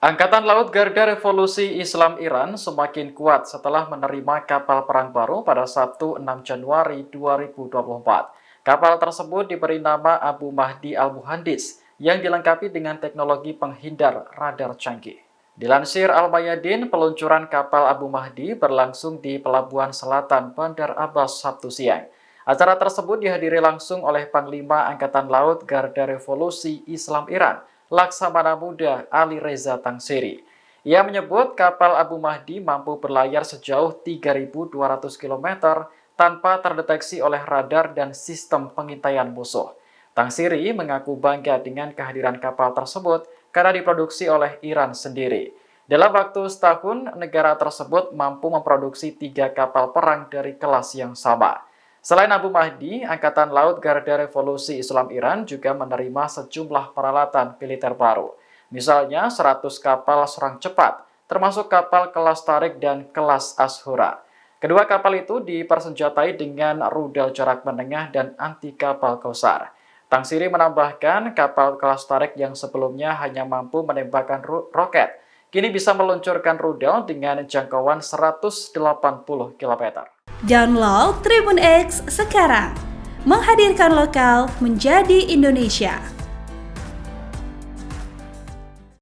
Angkatan Laut Garda Revolusi Islam Iran semakin kuat setelah menerima kapal perang baru pada Sabtu 6 Januari 2024. Kapal tersebut diberi nama Abu Mahdi Al-Muhandis yang dilengkapi dengan teknologi penghindar radar canggih. Dilansir Al-Mayadin, peluncuran kapal Abu Mahdi berlangsung di Pelabuhan Selatan Bandar Abbas Sabtu siang. Acara tersebut dihadiri langsung oleh Panglima Angkatan Laut Garda Revolusi Islam Iran, Laksamana Muda Ali Reza Tangsiri. Ia menyebut kapal Abu Mahdi mampu berlayar sejauh 3.200 km tanpa terdeteksi oleh radar dan sistem pengintaian musuh. Tangsiri mengaku bangga dengan kehadiran kapal tersebut karena diproduksi oleh Iran sendiri. Dalam waktu setahun, negara tersebut mampu memproduksi 3 kapal perang dari kelas yang sama. Selain Abu Mahdi, Angkatan Laut Garda Revolusi Islam Iran juga menerima sejumlah peralatan militer baru. Misalnya 100 kapal serang cepat, termasuk kapal kelas Tarik dan kelas Ashura. Kedua kapal itu dipersenjatai dengan rudal jarak menengah dan anti kapal Kausar. Tangsiri menambahkan kapal kelas Tarik yang sebelumnya hanya mampu menembakkan roket, kini bisa meluncurkan rudal dengan jangkauan 180 km. Download Tribun X sekarang, menghadirkan lokal menjadi Indonesia.